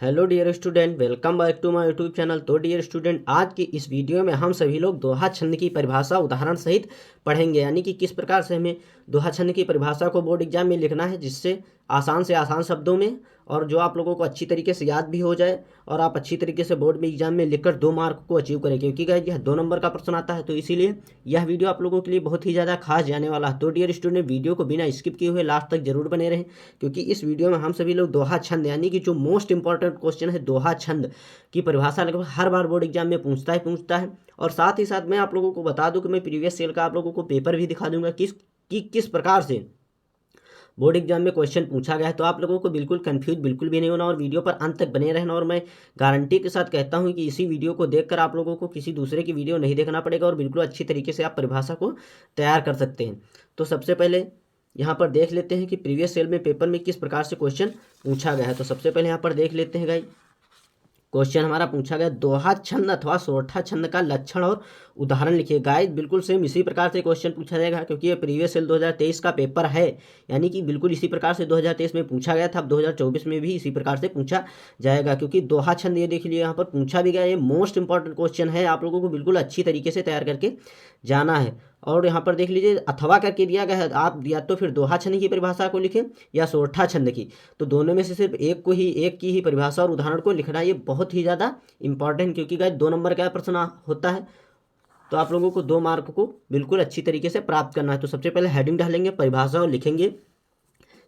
Hello dear student, welcome back to my YouTube channel. तो dear student, आज की इस वीडियो में हम सभी लोग दोहा छंद की परिभाषा उदाहरण सहित पढ़ेंगे, यानी कि किस प्रकार से हमें दोहा छंद की परिभाषा को बोर्ड एग्जाम में लिखना है, जिससे आसान से आसान शब्दों में और जो आप लोगों को अच्छी तरीके से याद भी हो जाए और आप अच्छी तरीके से बोर्ड में एग्जाम में लिखकर 2 मार्क को अचीव करें। क्योंकि गाइस यह 2 नंबर का प्रश्न आता है, तो इसीलिए यह वीडियो आप लोगों के लिए बहुत ही ज़्यादा खास जाने वाला है। तो डियर स्टूडेंट, वीडियो को बिना स्किप किए हुए लास्ट तक जरूर बने रहें, क्योंकि इस वीडियो में हम सभी लोग दोहा छंद यानी कि जो मोस्ट इंपॉर्टेंट क्वेश्चन है दोहा छंद की परिभाषा लगभग हर बार बोर्ड एग्जाम में पूछता है। और साथ ही साथ मैं आप लोगों को बता दूं कि मैं प्रीवियस सेल का आप लोगों को पेपर भी दिखा दूंगा किस प्रकार से बोर्ड एग्जाम में क्वेश्चन पूछा गया है। तो आप लोगों को बिल्कुल कंफ्यूज बिल्कुल भी नहीं होना और वीडियो पर अंत तक बने रहना। और मैं गारंटी के साथ कहता हूं कि इसी वीडियो को देखकर आप लोगों को किसी दूसरे की वीडियो नहीं देखना पड़ेगा और बिल्कुल अच्छी तरीके से आप परिभाषा को तैयार कर सकते हैं। तो सबसे पहले यहाँ पर देख लेते हैं कि प्रीवियस सेल में पेपर में किस प्रकार से क्वेश्चन पूछा गया है। तो सबसे पहले यहाँ पर देख लेते हैं गाइस, क्वेश्चन हमारा पूछा गया दोहा छंद अथवा सोरठा छंद का लक्षण और उदाहरण लिखिए। गाइस बिल्कुल सेम इसी प्रकार से क्वेश्चन पूछा जाएगा, क्योंकि ये प्रीवियस सेल 2023 का पेपर है, यानी कि बिल्कुल इसी प्रकार से 2023 में पूछा गया था। अब 2024 में भी इसी प्रकार से पूछा जाएगा, क्योंकि दोहा छंद ये देख लिए यहाँ पर पूछा भी गया। ये मोस्ट इंपॉर्टेंट क्वेश्चन है, आप लोगों को बिल्कुल अच्छी तरीके से तैयार करके जाना है। और यहाँ पर देख लीजिए अथवा करके दिया गया है, आप या तो फिर दोहा छंद की परिभाषा को लिखें या सोरठा छंद की, तो दोनों में से सिर्फ एक की ही परिभाषा और उदाहरण को लिखना, ये बहुत ही ज़्यादा इंपॉर्टेंट, क्योंकि गाइस 2 नंबर का प्रश्न होता है, तो आप लोगों को 2 मार्क को बिल्कुल अच्छी तरीके से प्राप्त करना है। तो सबसे पहले हेडिंग डालेंगे, परिभाषा और लिखेंगे।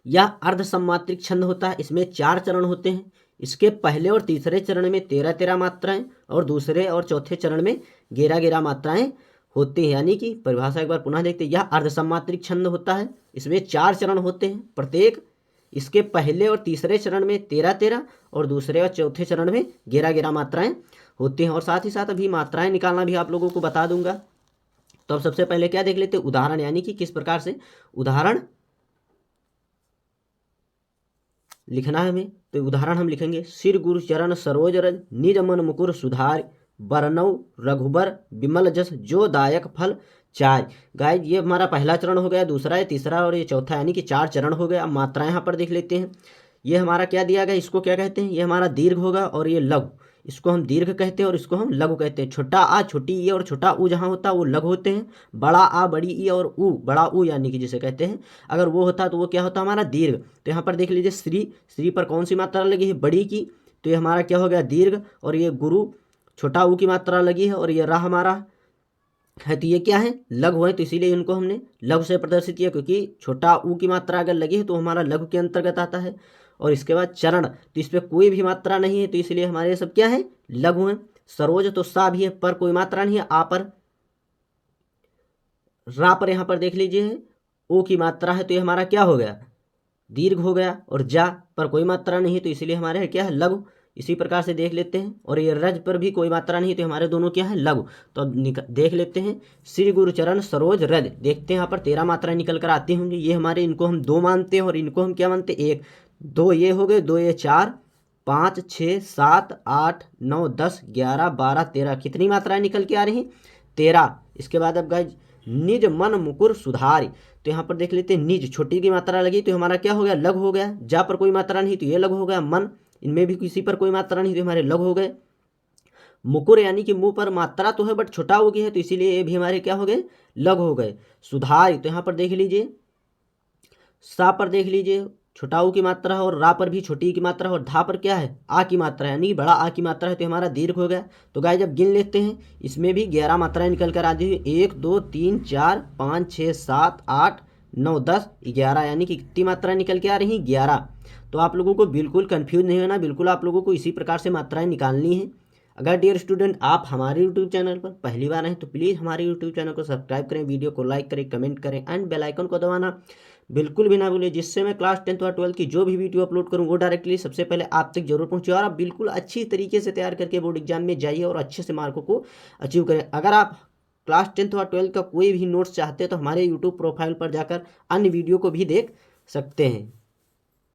यह अर्ध सम्मात्रिक छंद होता है, इसमें 4 चरण होते हैं। इसके पहले और तीसरे चरण में 13-13 मात्राएं और दूसरे और चौथे चरण में 11-11 मात्राएं होती हैं। यानी कि परिभाषा एक बार पुनः देखते हैं। यह अर्ध सम्मात्रिक छंद होता है, इसमें 4 चरण होते हैं, प्रत्येक इसके पहले और तीसरे चरण में 13-13 और दूसरे और चौथे चरण में 11-11 मात्राएं होती हैं। और साथ ही साथ अभी मात्राएं निकालना भी आप लोगों को बता दूंगा। तो अब सबसे पहले क्या देख लेते हैं, उदाहरण, यानी कि किस प्रकार से उदाहरण लिखना है हमें। तो उदाहरण हम लिखेंगे, सिर गुरु चरण सरोज रज निज मन मुकुर सुधार बरनऊ रघुबर विमल जस जो दायक फल चार। गाइस ये हमारा पहला चरण हो गया, दूसरा है, तीसरा और ये चौथा, यानी कि 4 चरण हो गया। अब मात्राएं यहाँ पर देख लेते हैं। ये हमारा क्या दिया गया, इसको क्या कहते हैं, ये हमारा दीर्घ होगा और ये लघु, इसको हम दीर्घ कहते हैं और इसको हम लघु कहते हैं। छोटा आ छोटी ई और छोटा ऊ जहाँ होता है वो लघु होते हैं। बड़ा आ बड़ी ई और ऊ बड़ा ऊ यानी कि जिसे कहते हैं, अगर वो होता तो वो क्या होता हमारा दीर्घ। तो यहाँ पर देख लीजिए, श्री पर कौन सी मात्रा लगी है, बड़ी की, तो ये हमारा क्या हो गया दीर्घ। और ये गुरु छोटा ऊ की मात्रा लगी है और ये रा हमारा है, तो ये क्या है लघु है, तो इसीलिए इनको हमने लघु से प्रदर्शित किया, क्योंकि छोटा ऊ की मात्रा अगर लगी है तो हमारा लघु के अंतर्गत आता है। और इसके बाद चरण, तो इस पर कोई भी मात्रा नहीं है, तो इसलिए हमारे सब क्या है लघु है। सरोज तो सा भी है, पर कोई मात्रा नहीं है, आ पर रा पर यहाँ पर देख लीजिए ओ की मात्रा है, तो ये हमारा क्या हो गया दीर्घ हो गया। और जा पर कोई मात्रा नहीं है, तो इसलिए हमारे क्या है लघु। इसी प्रकार से देख लेते हैं। और ये रज पर भी कोई मात्रा नहीं, तो हमारे दोनों क्या है लघु। तो अब देख लेते हैं, श्री गुरुचरण सरोज रज, देखते हैं यहाँ पर 13 मात्राएं निकल कर आती होंगी। ये हमारे, इनको हम 2 मानते हैं और इनको हम क्या मानते हैं 1। 2 ये हो गए, 2 ये 4, 5, 6, 7, 8, 9, 10, 11, 12, 13, कितनी मात्राएं निकल के आ रही 13। इसके बाद अब गाइस निज मन मुकुर सुधार, तो यहाँ पर देख लेते हैं, निज छोटी की मात्रा लगी तो हमारा क्या हो गया लघु हो गया। जा पर कोई मात्रा नहीं तो ये लघु हो गया। मन, इनमें भी किसी पर कोई मात्रा नहीं तो हमारे लघु हो गए। मुकुर यानी कि मुंह पर मात्रा तो है बट छोटा हो गया है, तो इसीलिए ये भी हमारे क्या हो गए लघु हो गए। सुधार, तो यहाँ पर देख लीजिए, सा पर देख लीजिए छोटा ऊ की मात्रा है और रा पर भी छोटी की मात्रा है और धा पर क्या है आ की मात्रा है, यानी कि बड़ा आ की मात्रा है, तो हमारा दीर्घ हो गया। तो गाइस जब गिन लेते हैं, इसमें भी 11 मात्राएं निकल कर आती है, 1 2 3 4 5 6 7 8 9 10 11, यानी कि कितनी मात्राएं निकल के आ रही 11। तो आप लोगों को बिल्कुल कंफ्यूज नहीं होना, बिल्कुल आप लोगों को इसी प्रकार से मात्राएं निकालनी है। अगर डियर स्टूडेंट आप हमारे यूट्यूब चैनल पर पहली बार आए तो प्लीज़ हमारे यूट्यूब चैनल को सब्सक्राइब करें, वीडियो को लाइक करें, कमेंट करें एंड बेल आइकन को दबाना बिल्कुल भी ना भूलिए, जिससे मैं क्लास 10th और 12th की जो भी वीडियो अपलोड करूँ वो डायरेक्टली सबसे पहले आप तक जरूर पहुँचे। और आप बिल्कुल अच्छी तरीके से तैयार करके बोर्ड एग्जाम में जाइए और अच्छे से मार्कों को अचीव करें। अगर आप क्लास 10th और 12th का कोई भी नोट्स चाहते हैं तो हमारे यूट्यूब प्रोफाइल पर जाकर अन्य वीडियो को भी देख सकते हैं।